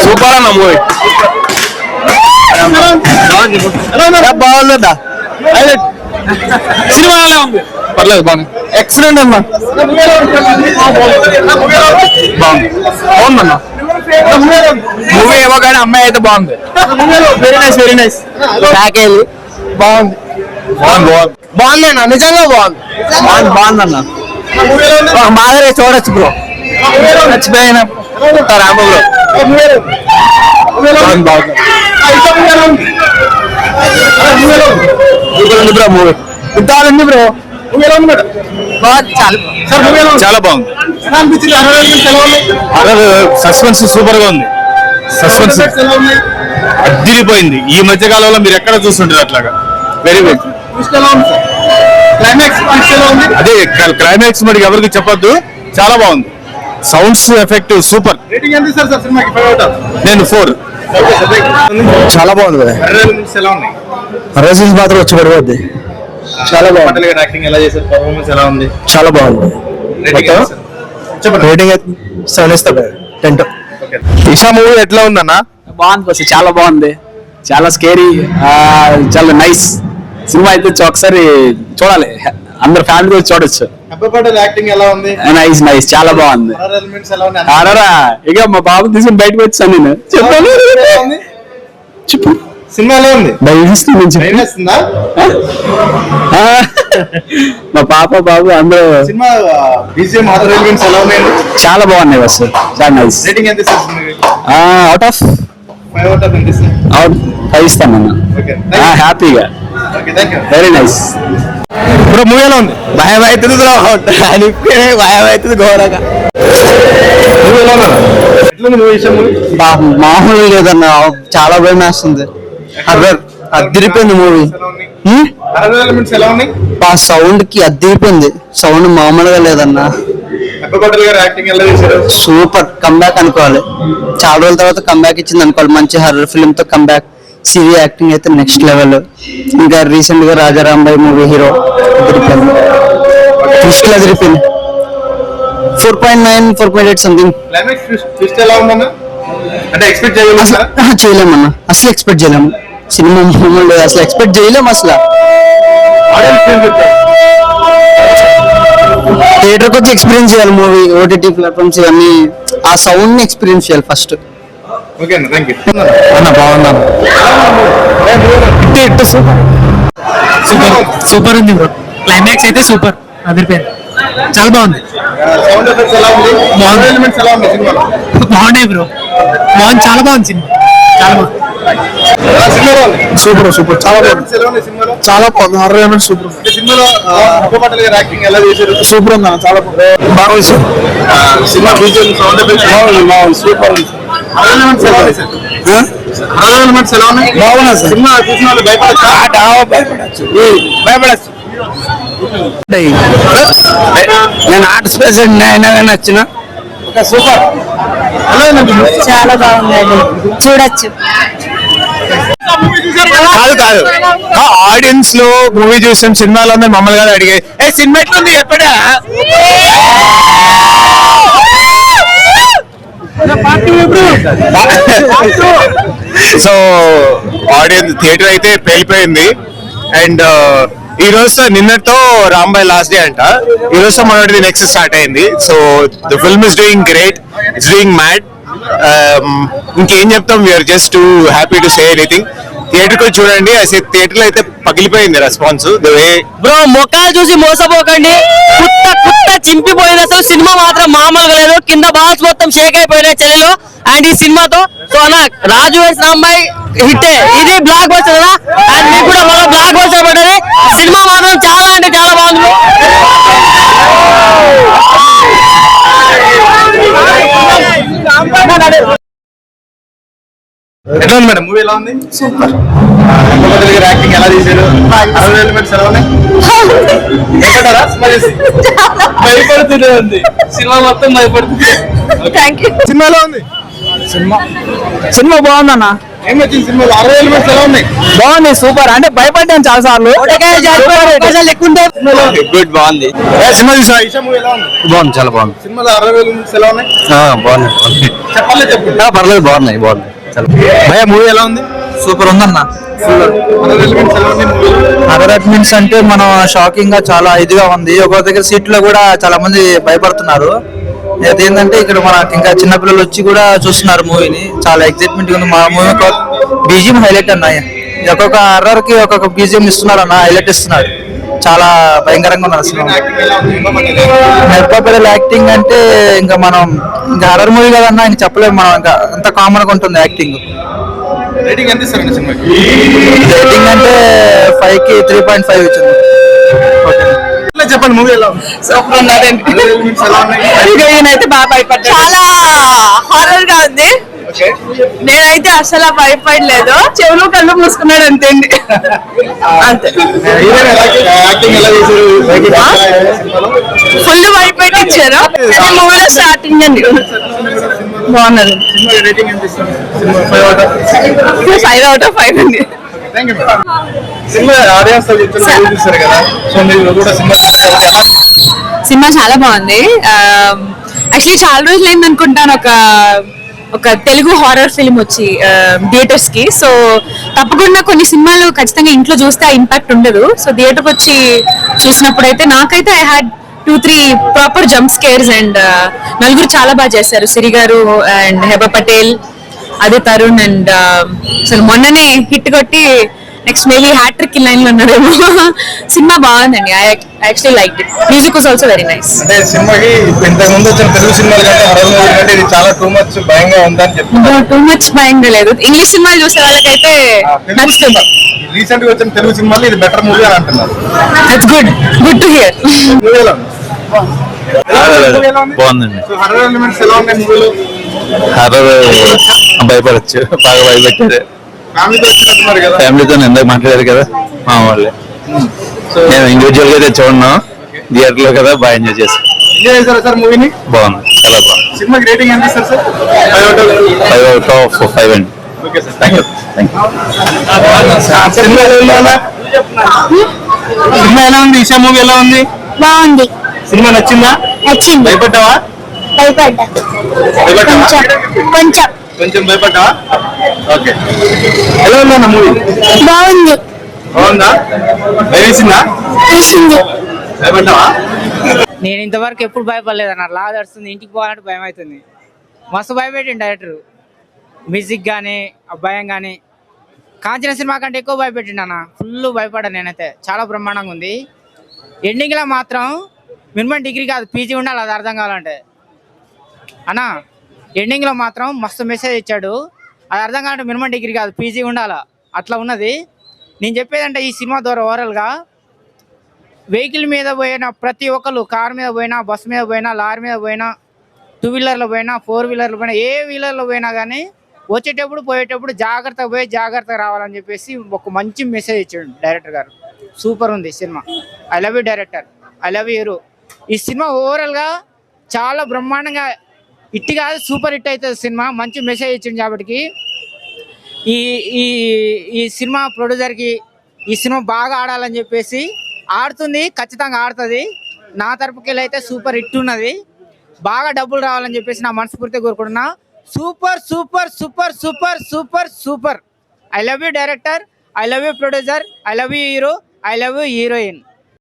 Super అన్న movie బాగుందా cinema ఎలా ఉంది పర్లేదు బాగుంది ఎక్సలెంట్ అమ్మా బాగుందన్న మూవీ ఏమో కానీ అమ్మాయి అయితే బాగుంది వెరీ నైస్ ప్యాకేజ్ బాగుంది బాగుందన్న నిజంగా బాగుందన్న బాగా చూడొచ్చు బ్రో మర్చిపోయిన రాము బ్రో బ్రో మూవీ ఇంత బ్రో చాలా బాగుంది సస్పెన్స్ సూపర్ గా ఉంది సస్పెన్స్ అదిరిపోయింది ఈ మధ్య కాలంలో మీరు ఎక్కడ చూస్తుంటారు అట్లాగా వెరీ గుడ్ అదే క్లైమాక్స్ మరి ఎవరికి చెప్పొద్దు చాలా బాగుంది సౌండ్స్ ఎఫెక్ట్ సూపర్ నేను 4 చాలా బాగుంది కదా మాత్రం వచ్చి పడిపోద్ది చాలా బాగుంది చాలా బాగుంది రేటింగ్ 7 ఇస్తా 10 ఇషా మూవీ ఎట్లా ఉందన్న బాగుంది బస్ చాలా బాగుంది చాలా స్కేరీ చాలా నైస్ సినిమా అయితే ఒకసారి చూడాలి అందరు ఫ్యామిలీ చూడొచ్చు నైస్ చాలా బాగుంది ఇక మా బాబు తీసుకుని బయటకు వచ్చాను నేను చెప్పాను చెప్పు సినిమాలో ఉంది మా పాప బాబు అందరూ చాలా బాగున్నాయి బస్ చాలా నైస్ అవుట్ ఆఫ్ 5 ఇస్తానన్నా హ్యాపీగా వెరీ నైస్ ఇప్పుడు మూవీలో ఉంది భయం అవుతుంది భయం అవుతుంది ఘోరంగా మామూలు లేదన్న చాలా భయం వేస్తుంది అద్దరిపోయింది మూవీ సౌండ్ కి అద్దరిపోయింది సౌండ్ మామూలుగా లేదన్నా సూపర్ కంబ్యాక్ అనుకోవాలి చాలా రోజుల తర్వాత కంబ్యాక్ ఇచ్చింది అనుకోవాలి మంచి హర్రర్ ఫిల్మ్ తో కంబ్యాక్ సివి యాక్టింగ్ అయితే నెక్స్ట్ లెవెల్ ఇంకా రీసెంట్ గా రాజారాంబాయి మూవీ హీరో అదిరిపోయింది ట్విస్ట్ అదిరిపోయింది 4.9 4.8 సంథింగ్ చేయలేమన్నా అసలు ఎక్స్పెక్ట్ చేయలేము సినిమా మామూలు అసలు ఎక్స్పెక్ట్ చేయలేము అసలు థియేటర్కి వచ్చి ఎక్స్పీరియన్స్ చేయాలి మూవీ ఓటీటీ ప్లాట్ఫామ్స్ ఇవన్నీ ఆ సౌండ్ ని ఎక్స్పీరియన్స్ చేయాలి ఫస్ట్ సూపర్ ఉంది బ్రో క్లైమాక్స్ అయితే సూపర్ అదిరిపోయింది చాలా బాగుంది బాగున్నాయి బ్రో బాగుంది చాలా బాగుంది సినిమా చాలా బాగుంది సూపర్ చాలా బాగుంది చాలా బాగుంది హర్రర్ ఎలిమెంట్ సూపర్ సూపర్ ఉందా చాలా బాగుంది సూపర్ నేను ఆర్ట్స్ ప్రెసిడెంట్ అయినా నచ్చిన సూపర్ చాలా బాగుంది చూడొచ్చు కాదు ఆడియన్స్ లో మూవీ చూసాం సినిమాలో మమ్మల్ని కాదు అడిగే సినిమా ఎట్లుంది ఎప్పుడా సో ఆడియన్స్ థియేటర్ అయితే పేలిపోయింది అండ్ ఈ రోజు నిన్నతో రాంబాయ్ లాస్ట్ డే అంట ఈ రోజు మనది నెక్స్ట్ స్టార్ట్ అయింది so the film is doing great it's doing mad ఇంకేం చెప్తాం we're just too happy to say anything theatre కి చూడండి అసలు థియేటర్ లో అయితే పగిలిపోయింది రెస్పాన్స్ బ్రో మొక్కలు చూసి మోసపోకండి కుత్త చింపిపోయింది అసలు సినిమా మాత్రం మామూలుగా లేదు కింద బాల్స్ మొత్తం షేక్ అయిపోయినాయి చెల్లెలు అండ్ ఈ సినిమాతో సో అన్న రాజు వెడ్స్ రాంబాయ్ హిట్ ఇది బ్లాక్ బస్టర్ కదా అండ్ మీకు కూడా మళ్ళీ బ్లాక్ బస్టర్ పడ్డది సినిమా మాత్రం చాలా అంటే చాలా బాగుంది ఎట్లా ఉంది మేడం మూవీ ఎలా ఉంది సూపర్ యాక్టింగ్ ఎలా చేశారు ఎలిమెంట్స్ ఎలా ఉన్నాయి భయపడుతూనే ఉంది సినిమా మొత్తం భయపడుతుంది సినిమా ఎలా ఉంది సినిమా బాగుందన్న ఏమొచ్చింది సినిమాలో 60 ఎలిమెంట్స్ ఎలా ఉన్నాయి? బాగుంది, సూపర్. అంటే భయపడ్డాను చాలా సార్లు. గుడ్, బాగుంది. సినిమా చూసా? ఈషా మూవీ ఎలా ఉంది? బాగుంది, చాలా బాగుంది. సినిమాలో 60 ఎలిమెంట్స్ ఎలా ఉన్నాయి? బాగుంది. చెప్పు. పర్లేదు, బాగున్నాయి. భయ మూవీ ఎలా ఉంది? సూపర్ ఉందన్న. 60 ఎలిమెంట్స్ ఎలా ఉంది మూవీ? అడ్వర్టైజ్మెంట్స్ అంటే మనం షాకింగ్ గా చాలా ఇదిగా ఉంది. ఒక దగ్గర సీట్లో కూడా చాలా మంది భయపడుతున్నారు. అదేంటంటే ఇక్కడ మనకి ఇంకా చిన్నపిల్లలు వచ్చి కూడా చూస్తున్నారు మూవీని. చాలా ఎక్సైట్మెంట్ ఉంది. మా మూవీ బీజిఎం హైలైట్ అన్న. ఒక్కొక్క హర్రర్ కి ఒక్కొక్క బీజిఎం ఇస్తున్నారు అన్న, హైలైట్ ఇస్తున్నారు. చాలా భయంకరంగా ఉన్నారు సినిమా. మెప్పపడేల యాక్టింగ్ అంటే ఇంకా మనం ఇంకా హర్రర్ మూవీ కదన్నా, ఇంక చెప్పలేము మనం. ఇంకా అంత కామన్ గా ఉంటుంది యాక్టింగ్. రేటింగ్ ఎంత ఇస్తారండి సినిమాకి? రేటింగ్ అంటే 5 కి 3.5 ఇచ్చింది. చెప్పండి మూవీ ఎలా ఉంది? సూపర్ ఉన్నదండి. 60 ఎలిమెంట్స్ ఎలా ఉన్నాయి? హీరోయిన్ అయితే బాగా భయపడ్డా. చాలా హారర్ గా ఉంది. నేనైతే అసలు భయపడలేదు. చెవులు కళ్ళు మూసుకున్నాడు అంతే అండి. అంతే. యాక్టింగ్ ఎలా చేశారు? ఫుల్ భయపెట్టించారు. మూవీలో స్టార్టింగ్ అండి బాగున్నది. రేటింగ్ ఎంత ఇస్తారు? 5 out of 5 అండి. సినిమా ఆడియన్స్ చూస్తారు కదా, సో మీరు కూడా సినిమా సినిమా చాలా బాగుంది. యాక్చువల్లీ చాలా రోజులు అయింది అనుకుంటాను ఒక తెలుగు హారర్ ఫిల్మ్ వచ్చి థియేటర్స్ కి. సో తప్పకుండా కొన్ని సినిమాలు ఖచ్చితంగా ఇంట్లో చూస్తే ఆ ఇంపాక్ట్ ఉండదు. సో థియేటర్కి వచ్చి చూసినప్పుడు అయితే నాకైతే I had 2-3 proper jump scares. And నలుగురు చాలా బాగా చేశారు. సిరి గారు అండ్ హెబా పటేల్, అదే తరుణ్. అండ్ అసలు మొన్ననే హిట్ కొట్టి నెక్స్ట్ మేబీ హ్యాట్రిక్ లైన్ లో ఉన్నారేమో. సినిమా బాగుందండి. I actually like it. Music was also very nice. అంటే సినిమాకి ఇంతకు ముందు వచ్చిన తెలుగు సినిమాలు కంటే హర్రర్ మూవీ కంటే ఇది చాలా టూ మచ్ భయంగా ఉందని చెప్తున్నారు. టూ మచ్ భయంగా లేదు. ఇంగ్లీష్ సినిమాలు చూసే వాళ్ళకైతే నచ్చుతుంది. రీసెంట్ గా వచ్చిన తెలుగు సినిమాలు ఇది బెటర్ మూవీ అని అంటున్నారు. That's good to hear. Movie ఎలా ఉంది? బాగుందండి. సో హర్రర్ ఎలిమెంట్స్ ఎలా ఉన్నాయి మూవీలో? హర్రర్ భయపడచ్చు, బాగా భయపెట్టారు. ఫ్యామిలీతో వచ్చినట్టున్నారు కదా. ఫ్యామిలీతో ఎందుకు మాట్లాడారు కదా మా వాళ్ళే. నేను ఇండివిజువల్ గా అయితే చూడను, థియేటర్ లో కదా బాగా ఎంజాయ్ చేస్తాను. ఎంజాయ్ చేశారా సార్ మూవీని? బాగుంది, చాలా బాగుంది. సినిమాకి రేటింగ్ ఎంత ఇస్తారు సార్? 5 out of 5 అండి. Okay sir, thank you. Cinema ఎలా ఉంది? ఈషా మూవీ ఎలా ఉంది? బాగుంది. సినిమా నచ్చిందా? నచ్చింది. భయపడ్డావా? భయపడ్డా కొంచెం. కొంచెం భయపడ్డావా? ఓకే. ఎలా ఉందన్న మూవీ? బాగుంది. బాగుందా? భయమేసిందా? వేసింది. భయపడ్డావా? నేను ఇంతవరకు ఎప్పుడు భయపడలేదు అన్న. లా దడుస్తుంది, ఇంటికి పోవాలంటే భయం అవుతుంది. మస్తు భయపెట్టింది డైరెక్టర్. మ్యూజిక్ కానీ ఆ భయం కానీ కాంచన సినిమా కంటే ఎక్కువ భయపెట్టిండు అన్న. ఫుల్ భయపడ్డాను నేనైతే. చాలా బ్రహ్మాండంగా ఉంది. ఎండింగ్లో మాత్రం మినిమం డిగ్రీ కాదు పీజీ ఉండాలి, అది అర్థం కావాలంటే అన్న. ఎండింగ్లో మాత్రం మస్తు మెసేజ్ ఇచ్చాడు. అది అర్థం కావాలంటే మినిమం డిగ్రీ కాదు పీజీ ఉండాలా, అట్లా ఉన్నది. నేను చెప్పేదంటే ఈ సినిమా ద్వారా ఓవరాల్గా వెహికల్ మీద పోయినా ప్రతి ఒక్కరు, కార్ మీద పోయినా, బస్సు మీద పోయినా, లారీ మీద పోయినా, 2 వీలర్లో పోయినా, 4 వీలర్లో పోయినా, ఏ వీలర్లో పోయినా కానీ వచ్చేటప్పుడు పోయేటప్పుడు జాగ్రత్తగా పోయి జాగ్రత్తగా రావాలని చెప్పేసి ఒక మంచి మెసేజ్ ఇచ్చాడు డైరెక్టర్ గారు. సూపర్ ఉంది cinema. I love you director, I love you hero. ఈ సినిమా ఓవరాల్గా చాలా బ్రహ్మాండంగా హిట్ కాదు, సూపర్ హిట్ అవుతుంది సినిమా. మంచి మెసేజ్ ఇచ్చింది కాబట్టి ఈ ఈ ఈ సినిమా ప్రొడ్యూసర్కి ఈ సినిమా బాగా ఆడాలని చెప్పేసి ఆడుతుంది, ఖచ్చితంగా ఆడుతుంది. నా తరపుకెళ్ళి అయితే సూపర్ హిట్ ఉన్నది. బాగా డబ్బులు రావాలని చెప్పేసి నా మనస్ఫూర్తిగా కోరుకుంటున్నా. Super super super super super super. I love you director, I love you producer, I love you hero, I love you heroine.